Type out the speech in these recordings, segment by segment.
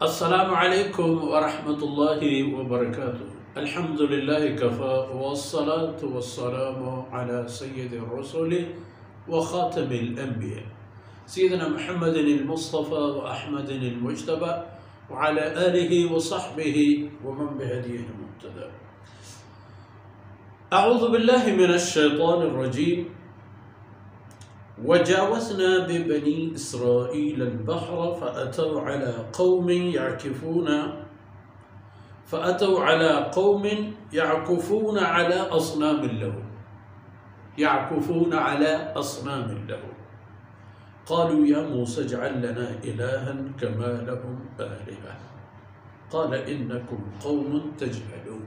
السلام عليكم ورحمة الله وبركاته. الحمد لله كفى والصلاة والسلام على سيد الرسل وخاتم الأنبياء سيدنا محمد المصطفى وأحمد المجتبى وعلى آله وصحبه ومن بهديه مهتدى. أعوذ بالله من الشيطان الرجيم. وجاوزنا ببني إسرائيل البحر فأتوا على قوم يعكفون على أصنام لهم قالوا يا موسى اجعل لنا إلها كما لهم آلهة قال إنكم قوم تجهلون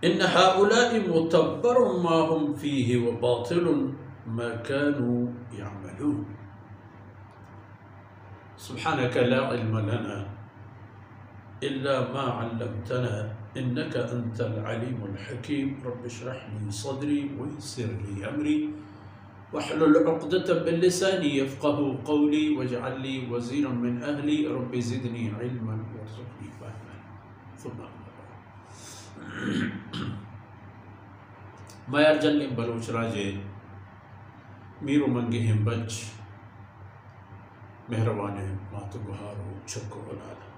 إن هؤلاء متبر ما هم فيه وباطل ما كانوا يعملون. سبحانك لا علم لنا إلا ما علمتنا إنك أنت العليم الحكيم. رب اشرح لي صدري ويسر لي أمري واحلل عقدة من لساني يفقه قولي واجعل لي وزيرا من أهلي رب زدني علما وارزقني فهما. ثم مایر جل بلوچ راجے میرو منگی ہم بچ مہربانے ماتو گہارو چھکو بلالا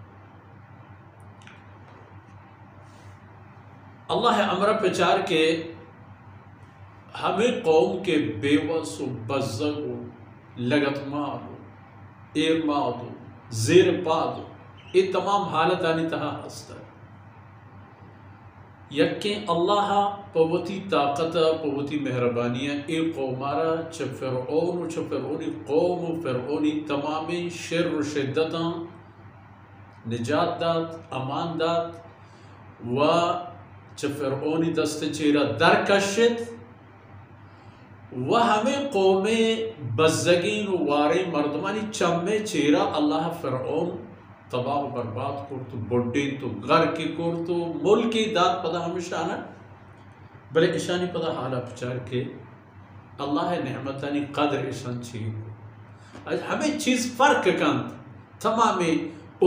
اللہ امر پچار کے ہمیں قوم کے بیوس و بزگ و لگت مادو ایر مادو زیر پادو یہ تمام حالت آنی تہا ہستا یکیں اللہ پوتی طاقت پوتی مہربانیاں اے قومارا چھ فرعون و چھ فرعونی قوم و فرعونی تمامی شر و شدتاں نجات دات امان دات و چھ فرعونی دست چیرہ درکشت و ہمیں قوم بزگین و وارے مردمانی چمے چیرہ اللہ فرعون تباہ و برباد کرتو بڑھین تو غر کی کرتو ملکی داد پدا ہمیشہ آنا بلے اشانی پدا حالا پچار کے اللہ نعمتانی قدر اشان چیئے ہمیں چیز فرق کند تمامی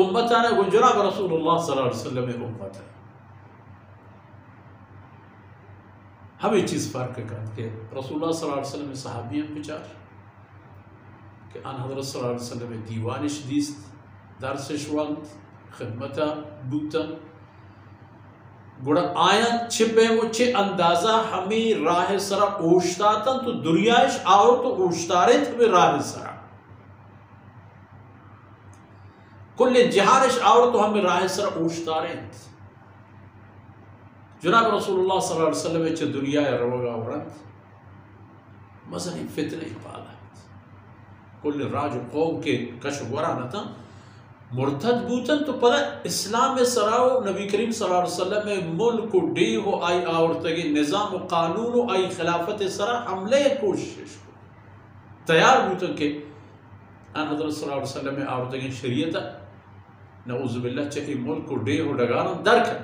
امتانا و جناب رسول اللہ صلی اللہ علیہ وسلم امت ہے ہمیں چیز فرق کند کہ رسول اللہ صلی اللہ علیہ وسلم صحابیاں پچار کہ آن حضرت صلی اللہ علیہ وسلم دیوانش دیست درسش وقت خدمتا بوتا گوڑا آیاں چھپے وہ چھے اندازہ ہمیں راہ سرا اوشتاتا تو دریائش آور تو اوشتارے تھے ہمیں راہ سرا کل جہارش آور تو ہمیں راہ سرا اوشتارے تھے. جناب رسول اللہ صلی اللہ علیہ وسلم چھے دریائے روگا ورند مثلا فتنہ پالا کل راج قوم کے کشورانا تھا مرتد بوتن تو پدا اسلام سراؤ نبی کریم صلی اللہ علیہ وسلم میں ملک و ڈی ہو آئی آورتگی نظام و قانون و آئی خلافت سرا حملے کوشش کو تیار بوتن کے آن حضرت صلی اللہ علیہ وسلم میں آورتگی شریعتا نعوذ باللہ چاہی ملک و ڈی ہو ڈگانا درکن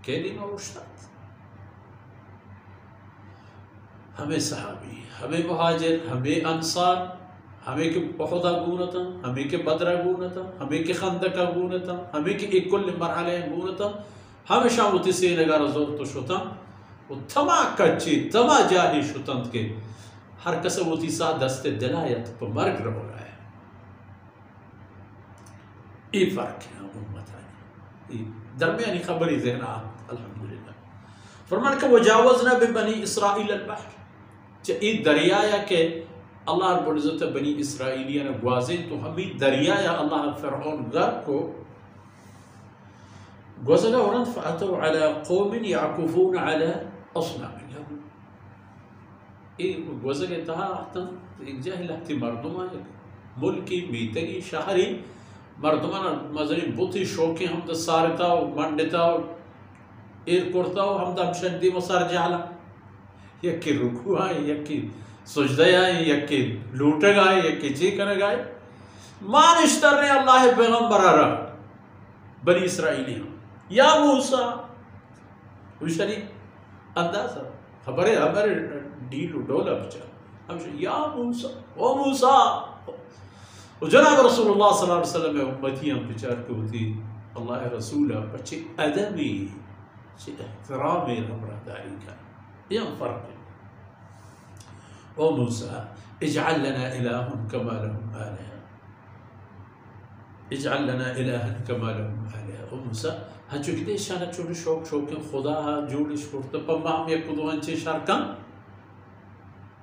کیلی نوشتات ہمیں صحابی ہمیں مہاجر ہمیں انصار ہمیں کہ بہتا گونتا ہمیں کہ بدرہ گونتا ہمیں کہ خندقہ گونتا ہمیں کہ ایک کل مرحلہ گونتا ہمیشہ وہ تیسے نگارہ زور تو شتا وہ تما کچی تما جاہی شتند کے ہر کسا وہ تیسا دست دلائیت پر مرگ رہو رہا ہے. ای فرق ہے امت آئی درمیانی خبری ذہنات الحمدللہ. فرمان کہ وجاوزنا ببنی اسرائیل البحر ای دریایا کہ اللہ رب العزت بنی اسرائیلیہ نے گوازیں تو ہمیں دریایا اللہ فرعون غرق کو گوزگا ورند فأتوا على قوم يعكفون على أصنام لهم گوزگا تہا ایک جاہل ہتی مردمہ ملکی میتگی شہری مردمہ مذہری بوتی شوکی ہم دا سارتا و منڈتا و ایر کرتا و ہم دا مشندی مسار جہلا یکی رکوع آئے یکی سجدہ آئے یکی لوٹگ آئے یکی چیکنگ آئے مانشتر نے اللہ پیغمبر رہا بنی اسرائیلیاں یا موسیٰ وشنی اندازہ خبریں ہمارے ڈیل ڈولا بچا یا موسیٰ او موسیٰ. و جناب رسول اللہ صلی اللہ علیہ وسلم امتی ہم بچار کے ہوتی اللہ رسول بچے ادبی چه احترامی رمرداری کا یہ فرق ہے. او موسیٰ اجعل لنا الہم کما لهم آلہہ، اجعل لنا الہم کما لهم آلہہ. او موسیٰ ہچو کتے شانہ چونے شوق شوقیں خدا جوڑش کرتا پما ہم یک کدو انچے شارکان.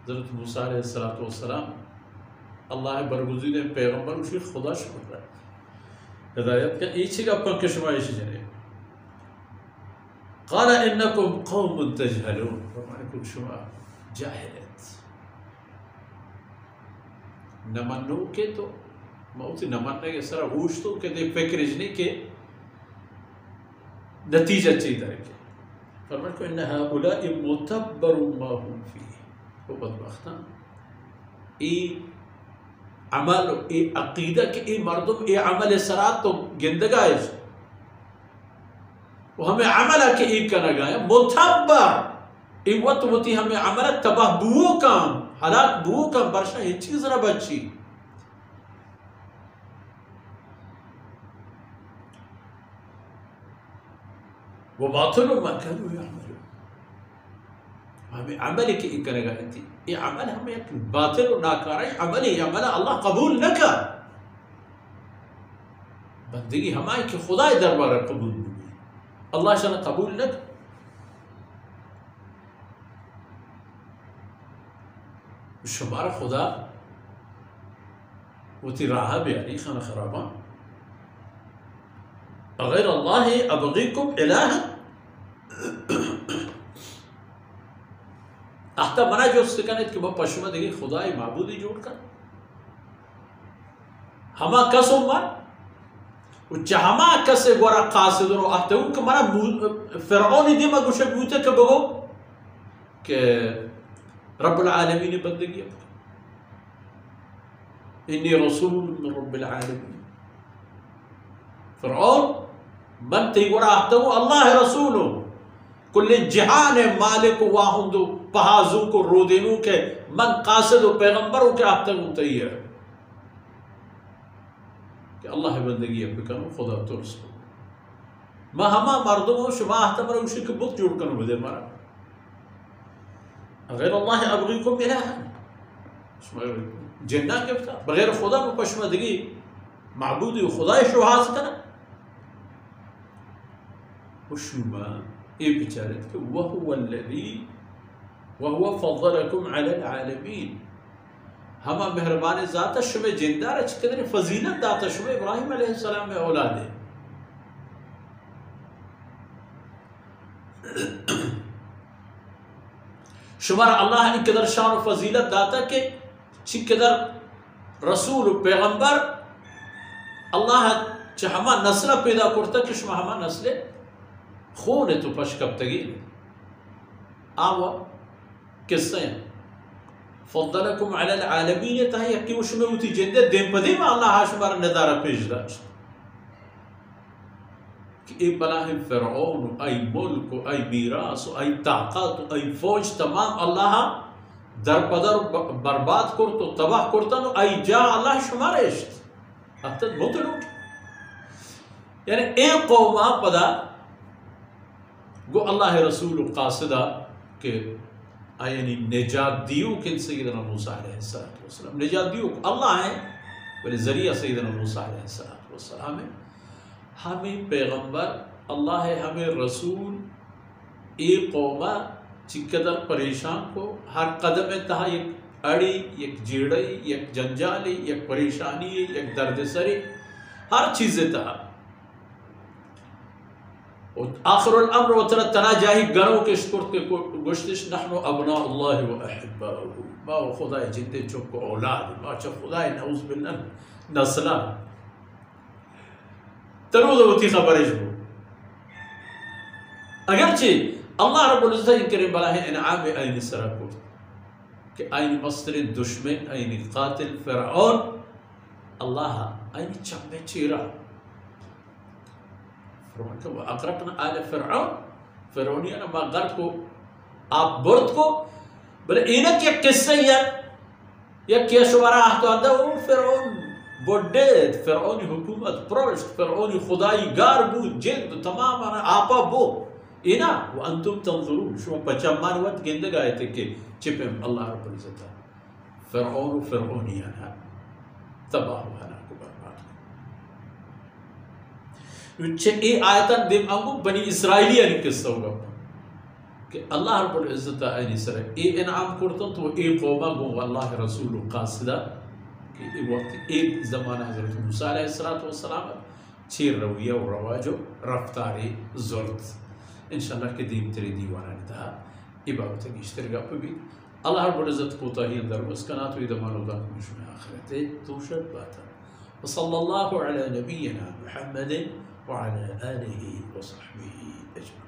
حضرت موسیٰ علیہ السلام اللہ برگزیدہ پیغمبر اسی خدا شکر رہا ہے ہدایت کا ایچی کا اپن کشمائش جنے. قال انکم قوم تجہلون، فرمائے شما جاہلت نمنو کے تو موتی نمننے کے سرہ گوشتو کہ دے فکر اجنے کے نتیجہ چاہیے دارے کے. فرمائے کو انہا اولائی متبر ما ہم فی، وہ بدبختان ای عمل ای عقیدہ کہ ای مردم ای عمل سرات تو گندگائش وہ ہمیں عملہ کے ای کا نگایا متبر ای وقت ہوتی ہمیں عملہ تباہ بوو کام حلاک بوو کام برشا یہ چیز نہ بچی. وہ باطل ما کانوا یعملون، ہمیں عمل کے ای کا نگایا تھی یہ عمل ہمیں ایک باطل و ناکارہ عملی عملہ اللہ قبول نہ کر. بندگی ہمائی کہ خدا دربارہ قبول نہیں اللہ شاء قبول نہ کر. شمار خدا وہ تی راہ بیانی خانہ خرابان غیر اللہ ابغیکم الہ احتا منا جو سکنیت کہ وہ پشمہ دیگی خدای معبودی جوڑ کر ہما کس امار وچہ ہما کس گورا قاصد رو احتا ہوں کہ منا فرعونی دیما گوشہ گوتا کہ بگو کہ رب العالمین بندگی اب انی رسول من رب العالمین. فرعون من تی گورا احتا ہوں اللہ رسولو کل جہان مالک واہندو پہازوں کو رودینوں کے من قاصد و پیغمبروں کے آپ تک متعیر کہ اللہ بندگی اب بکنو خدا ترس کو ما ہما مردموں شما احتمر اوشی کے بت جوڑ کنو بدے مارا غیر اللہ ابغیکم الہ جنہ کفتا بغیر خدا میں پشمدگی معبودی و خدای شوحاز کنا وشما یہ بچارت کہ وَهُوَ الَّذِي وَهُوَ فَضَّلَكُمْ عَلَى الْعَالَمِينَ ہما مہربان ذات شما جندار چکدر فضیلت داتا شما ابراہیم علیہ السلام میں اولاد ہے. شمار اللہ نے قدر شان و فضیلت داتا کہ چقدر رسول و پیغمبر اللہ ہما نسلہ پیدا کرتا کہ شما ہما نسل خون تو پشکب تگی آوا قصہ ہیں فضلکم علی العالمین تاہی اکی و شما ہوتی جندے دین پدی میں اللہ شمار ندارہ پیش داشت کہ ای بلاہ فرعون ای ملک ای میراث ای طاقت ای فوج تمام اللہ در پدر برباد کرتو تباہ کرتنو ای جا اللہ شمار اشت اتت مطلوٹ یعنی ایک قومہ پدا گو اللہ رسول قاصدہ کہ یعنی نجات دیو کن سیدنا موسیٰ علیہ السلام نجات دیو اللہ ہیں ولی ذریعہ سیدنا موسیٰ علیہ السلام ہے. ہمیں پیغمبر اللہ ہے ہمیں رسول ایک قومہ چقدر پریشان کو ہر قدم انتہا یک اڑی یک جیڑی یک جنجالی یک پریشانی یک درد سری ہر چیز انتہا آخر الامر و ترى تناجاہی گنوں کے شکرت کے گوشتش نحن ابناء اللہ و احباؤہ ما و خدای جندے چکو اولاد ما چا خدای نعوذ باللہ نسلہ تنوز ہوتی خبرش ہو اگرچہ اللہ رب العزت ان کریم بلاہ انعام این سرہ کرد کہ این مصر دشمن این قاتل فرعون اللہ این چمبے چیرہ اقرقنا آل فرعون فرعونی انا ما غرق کو آپ برد کو بلے اینک یک قصہ یا يكي شبراء هذا فرعون بوديت فرعوني حكومة برشت فرعوني خداي قاربو جد تماما آبا بو إنا وأنتم تنظرون شو بجمان وقت جندق آيتك شبهم الله رب العزة فرعون فرعوني أنا تباه أنا كبرات إيه آياتن دم أمو بني إسرائيلي أني قصة وقبل کہ اللہ رب العزت آئینی سرے اے انعام کرتن تو اے قومہ گو واللہ رسول قاصدہ کہ اے وقت ایک زمانہ حضرت موسیٰ علیہ السلام چیر رویہ و رواج و رفتاری زورت انشاءاللہ کہ دیم تری دیوانا نتہا عبادت اشترگا پہ بھی اللہ رب العزت کو تاہی اندر مسکنات و ادمان و دان مشون آخرت توشد باتا وصلی اللہ علی نبینا محمد وعلى آلہ وصحبہ اجمعین.